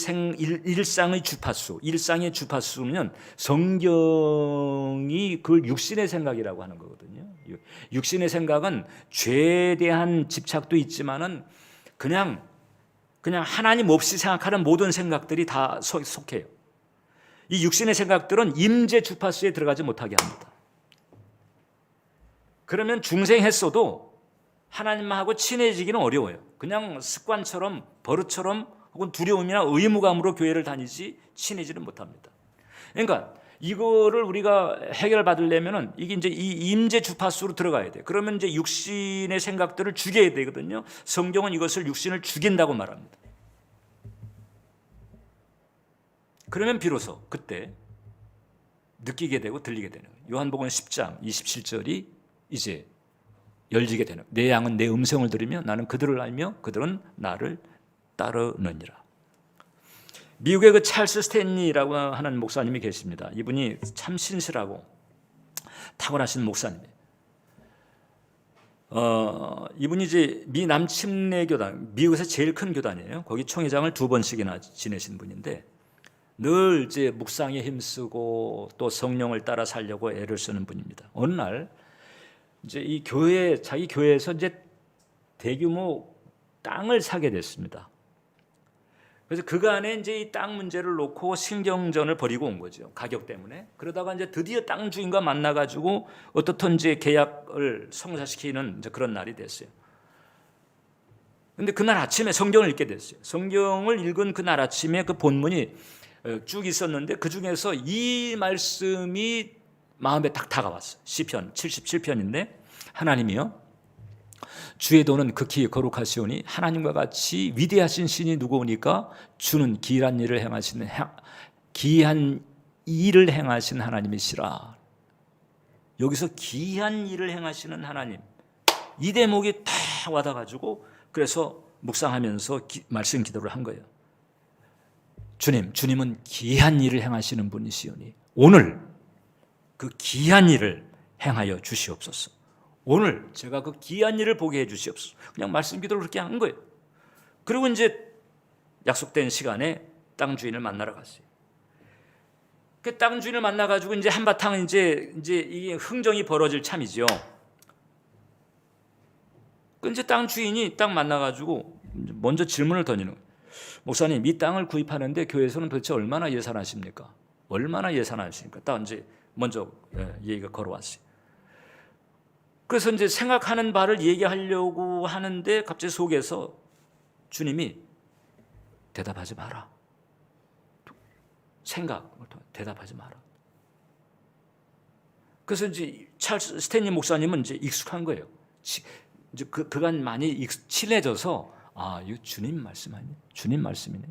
주파수, 일상의 주파수는 성경이 그 육신의 생각이라고 하는 거거든요. 육신의 생각은 죄에 대한 집착도 있지만은 그냥 하나님 없이 생각하는 모든 생각들이 다 속해요. 이 육신의 생각들은 임재 주파수에 들어가지 못하게 합니다. 그러면 중생했어도 하나님하고 친해지기는 어려워요. 그냥 습관처럼 버릇처럼 혹은 두려움이나 의무감으로 교회를 다니지 친해지는 못합니다. 그러니까 이거를 우리가 해결받으려면은 이게 이제 이 임재 주파수로 들어가야 돼. 그러면 이제 육신의 생각들을 죽여야 되거든요. 성경은 이것을 육신을 죽인다고 말합니다. 그러면 비로소 그때 느끼게 되고 들리게 되는 거예요. 요한복음 10장 27절이 이제 열리게 되는 거예요. 내 양은 내 음성을 들으며 나는 그들을 알며 그들은 나를 따르느니라. 미국의 그 찰스 스탠리라고 하는 목사님이 계십니다. 이분이 참 신실하고 탁월하신 목사님이에요. 이분이 이제 미 남침례 교단, 미국에서 제일 큰 교단이에요. 거기 총회장을 2번씩이나 지내신 분인데 늘 이제 묵상에 힘쓰고 또 성령을 따라 살려고 애를 쓰는 분입니다. 어느 날 이제 이 교회, 자기 교회에서 이제 대규모 땅을 사게 됐습니다. 그래서 그간에 이제 이 땅 문제를 놓고 신경전을 벌이고 온 거죠. 가격 때문에. 그러다가 이제 드디어 땅 주인과 만나가지고 어떻든 이제 계약을 성사시키는 이제 그런 날이 됐어요. 근데 그날 아침에 성경을 읽게 됐어요. 성경을 읽은 그날 아침에 그 본문이 쭉 있었는데 그 중에서 이 말씀이 마음에 딱 다가왔어요. 시편 77편인데 하나님이요 주의 도는 극히 거룩하시오니 하나님과 같이 위대하신 신이 누구오니까 주는 기이한 일을 행하신 하나님이시라. 여기서 기이한 일을 행하시는 하나님, 이 대목이 딱 와닿아가지고 그래서 묵상하면서 말씀 기도를 한 거예요. 주님은 기이한 일을 행하시는 분이시오니 오늘 그 기이한 일을 행하여 주시옵소서. 오늘 제가 그 기이한 일을 보게 해 주시옵소서. 그냥 말씀 기도를 그렇게 한 거예요. 그리고 이제 약속된 시간에 땅 주인을 만나러 갔어요. 그 땅 주인을 만나가지고 이제 한바탕 이제 이게 흥정이 벌어질 참이죠. 그 이제 땅 주인이 딱 만나가지고 먼저 질문을 던지는 거예요. 목사님, 이 땅을 구입하는데 교회에서는 도대체 얼마나 예산하십니까? 얼마나 예산하십니까? 딱 이제 먼저 얘기가 걸어왔어요. 그래서 이제 생각하는 바를 얘기하려고 하는데 갑자기 속에서 주님이 대답하지 마라. 생각을 통해 대답하지 마라. 그래서 이제 찰스 스탠리 목사님은 이제 익숙한 거예요. 이제 그간 많이 친해져서 이거 주님 말씀 아니네, 주님 말씀이네.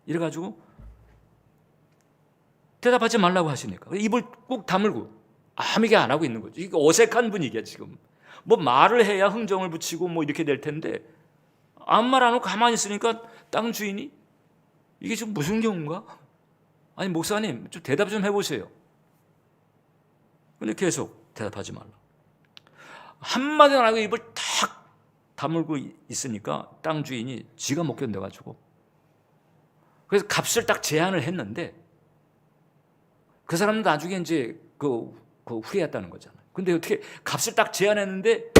이래가지고 대답하지 말라고 하시니까 입을 꾹 다물고 아무 얘기 안 하고 있는 거죠. 이게 어색한 분위기야 지금. 뭐 말을 해야 흥정을 붙이고 뭐 이렇게 될 텐데 아무 말 안 하고 가만히 있으니까 땅 주인이 이게 지금 무슨 경우인가? 아니 목사님 좀 대답 좀 해보세요. 근데 계속 대답하지 말라. 한마디 안 하고 입을 탁 다물고 있으니까 땅 주인이 지가 못 견뎌가지고 그래서 값을 딱 제안을 했는데 그 사람은 나중에 이제 그 후회했다는 거잖아요. 근데 어떻게 값을 딱 제안했는데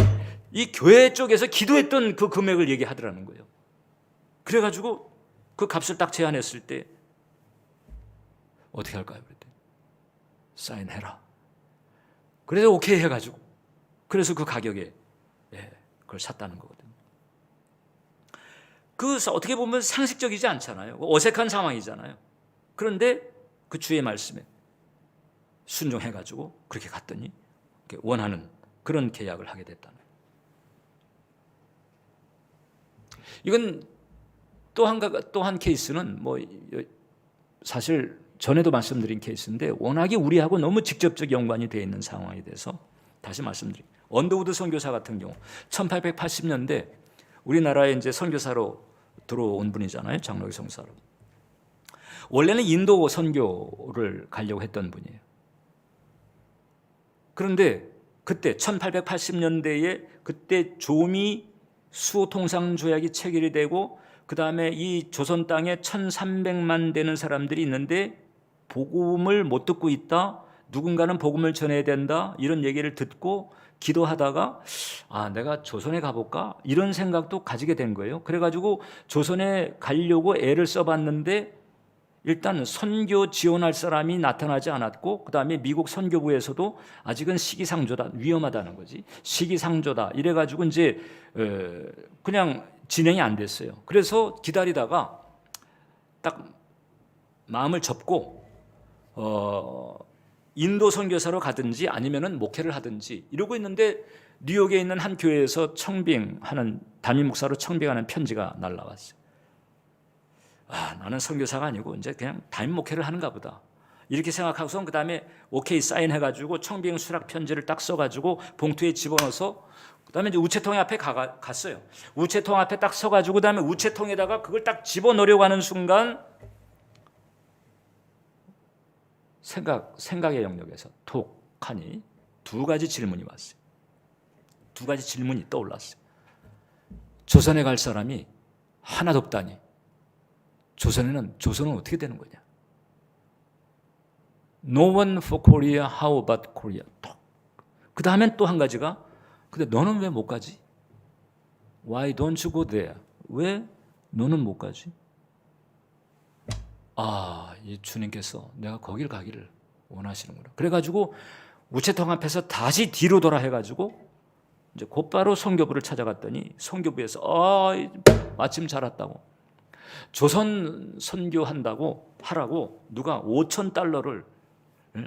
이 교회 쪽에서 기도했던 그 금액을 얘기하더라는 거예요. 그래가지고 그 값을 딱 제안했을 때 어떻게 할까요? 그랬더니 사인해라. 그래서 오케이 해가지고 그래서 그 가격에 그걸 샀다는 거거든요. 그 어떻게 보면 상식적이지 않잖아요. 어색한 상황이잖아요. 그런데 그 주의 말씀에 순종해가지고 그렇게 갔더니 원하는 그런 계약을 하게 됐다는 거예요. 이건 또 한 케이스는 뭐 사실 전에도 말씀드린 케이스인데 워낙에 우리하고 너무 직접적 연관이 되어 있는 상황에 대해서 다시 말씀드립니다. 언더우드 선교사 같은 경우 1880년대 우리나라에 이제 선교사로 들어온 분이잖아요. 장로교 성사로. 원래는 인도 선교를 가려고 했던 분이에요. 그런데 그때 1880년대에 그때 조미 수호통상조약이 체결이 되고 그 다음에 이 조선 땅에 1300만 되는 사람들이 있는데 복음을 못 듣고 있다. 누군가는 복음을 전해야 된다. 이런 얘기를 듣고 기도하다가 내가 조선에 가볼까? 이런 생각도 가지게 된 거예요. 그래가지고 조선에 가려고 애를 써봤는데 일단 선교 지원할 사람이 나타나지 않았고 그 다음에 미국 선교부에서도 아직은 시기상조다, 위험하다는 거지. 시기상조다 이래가지고 이제 그냥 진행이 안 됐어요. 그래서 기다리다가 딱 마음을 접고 인도 선교사로 가든지 아니면은 목회를 하든지 이러고 있는데 뉴욕에 있는 한 교회에서 청빙하는 담임 목사로 청빙하는 편지가 날라왔어요. 나는 선교사가 아니고 이제 그냥 담임 목회를 하는가 보다. 이렇게 생각하고서 그 다음에 오케이 사인해가지고 청빙 수락 편지를 딱 써가지고 봉투에 집어넣어서 그 다음에 이제 우체통 앞에 갔어요. 우체통 앞에 딱 서가지고 그 다음에 우체통에다가 그걸 딱 집어넣으려고 하는 순간 생각의 영역에서 톡하니 두 가지 질문이 왔어요. 두 가지 질문이 떠올랐어요. 조선에 갈 사람이 하나도 없다니. 조선은 어떻게 되는 거냐? No one for Korea, how about Korea? 그 다음엔 또 한 가지가 근데 너는 왜 못 가지? Why don't you go there? 왜 너는 못 가지? 이 주님께서 내가 거길 가기를 원하시는구나. 그래가지고 우체통 앞에서 다시 뒤로 돌아 해가지고 이제 곧바로 선교부를 찾아갔더니 선교부에서 마침 잘 왔다고. 조선 선교한다고 하라고 누가 $5,000를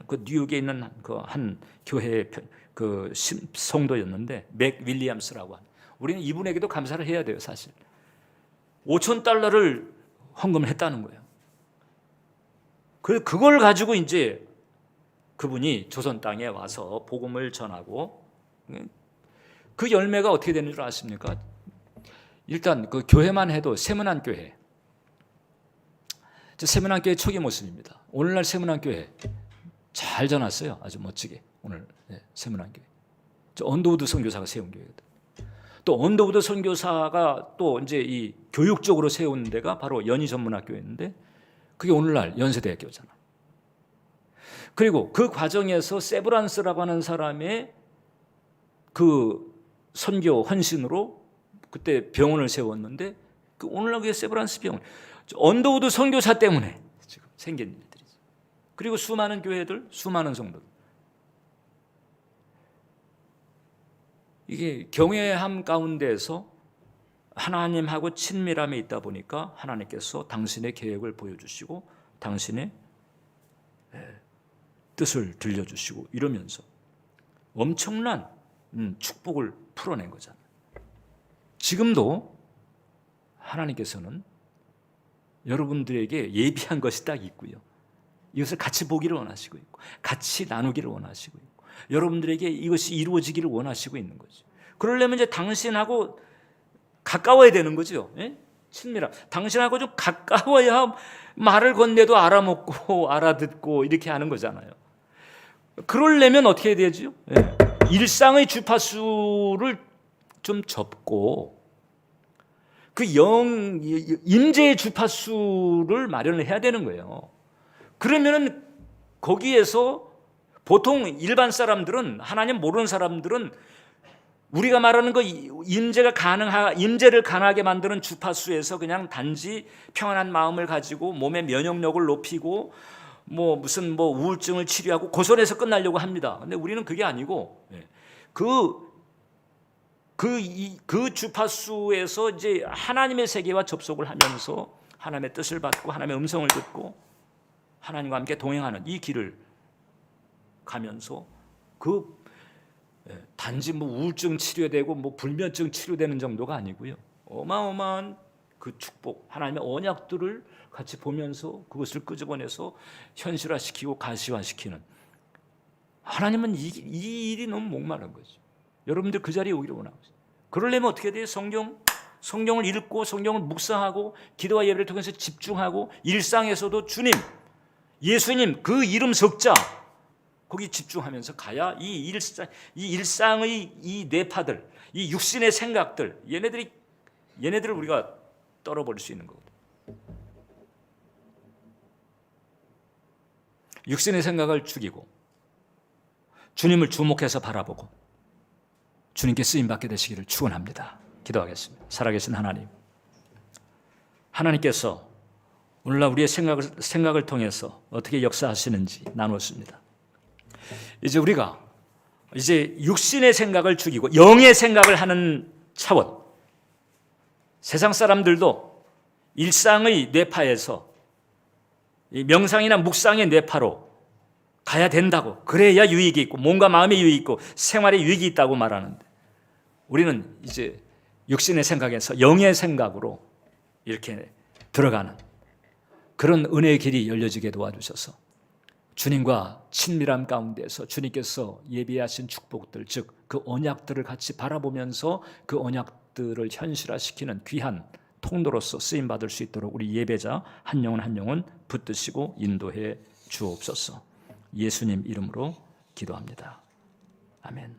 그 뉴욕에 있는 그 한 교회의 그 성도였는데 맥 윌리엄스라고 한, 우리는 이분에게도 감사를 해야 돼요. 사실 $5,000를 헌금을 했다는 거예요. 그걸 가지고 이제 그분이 조선 땅에 와서 복음을 전하고, 그 열매가 어떻게 되는 줄 아십니까? 일단 그 교회만 해도 세문안교회, 세문안교회 초기 모습입니다. 오늘날 세문안교회 잘 전했어요. 아주 멋지게. 오늘 세문안교회 언더우드 선교사가 세운 교회거든. 또 언더우드 선교사가 또 이제 이 교육적으로 세운 데가 바로 연희전문학교였는데 그게 오늘날 연세대학교잖아. 그리고 그 과정에서 세브란스라고 하는 사람의 그 선교 헌신으로 그때 병원을 세웠는데, 그 오늘날 그게 세브란스 병원, 언더우드 선교사 때문에 지금 생긴 일들이죠. 그리고 수많은 교회들, 수많은 성도들, 이게 경외함 가운데에서 하나님하고 친밀함에 있다 보니까 하나님께서 당신의 계획을 보여주시고 당신의 뜻을 들려주시고 이러면서 엄청난 축복을 풀어낸 거잖아요. 지금도 하나님께서는 여러분들에게 예비한 것이 딱 있고요. 이것을 같이 보기를 원하시고 있고 같이 나누기를 원하시고 있고 여러분들에게 이것이 이루어지기를 원하시고 있는 거죠. 그러려면 이제 당신하고 가까워야 되는 거죠. 예? 친밀함. 당신하고 좀 가까워야 말을 건네도 알아먹고 알아듣고 이렇게 하는 거잖아요. 그러려면 어떻게 해야 되죠? 예. 일상의 주파수를 좀 접고 그 임재의 주파수를 마련을 해야 되는 거예요. 그러면은 거기에서 보통 일반 사람들은, 하나님 모르는 사람들은 우리가 말하는 그 임재를 가능하게 만드는 주파수에서 그냥 단지 평안한 마음을 가지고 몸의 면역력을 높이고 무슨 우울증을 치료하고 고선에서 끝나려고 합니다. 근데 우리는 그게 아니고 그 주파수에서 이제 하나님의 세계와 접속을 하면서 하나님의 뜻을 받고 하나님의 음성을 듣고 하나님과 함께 동행하는 이 길을 가면서 단지 우울증 치료되고 불면증 치료되는 정도가 아니고요. 어마어마한 그 축복, 하나님의 언약들을 같이 보면서 그것을 끄집어내서 현실화시키고 가시화시키는, 하나님은 이 일이 너무 목마른 거죠. 여러분들 그 자리에 오기를 원하고 있어요. 그러려면 어떻게 돼요? 성경을 읽고 성경을 묵상하고 기도와 예배를 통해서 집중하고 일상에서도 주님, 예수님 그 이름 석자 거기 집중하면서 가야 이 일상의 이 뇌파들, 이 육신의 생각들, 얘네들을 우리가 떨어버릴 수 있는 거거든요. 육신의 생각을 죽이고 주님을 주목해서 바라보고 주님께 쓰임받게 되시기를 축원합니다. 기도하겠습니다. 살아계신 하나님, 하나님께서 오늘날 우리의 생각을 통해서 어떻게 역사하시는지 나눴습니다. 이제 우리가 육신의 생각을 죽이고 영의 생각을 하는 차원, 세상 사람들도 일상의 뇌파에서 이 명상이나 묵상의 뇌파로 가야 된다고, 그래야 유익이 있고 몸과 마음의 유익이 있고 생활에 유익이 있다고 말하는데, 우리는 이제 육신의 생각에서 영의 생각으로 이렇게 들어가는 그런 은혜의 길이 열려지게 도와주셔서 주님과 친밀함 가운데서 주님께서 예비하신 축복들, 즉 그 언약들을 같이 바라보면서 그 언약들을 현실화시키는 귀한 통로로서 쓰임받을 수 있도록 우리 예배자 한 영혼 한 영혼 붙드시고 인도해 주옵소서. 예수님 이름으로 기도합니다. 아멘.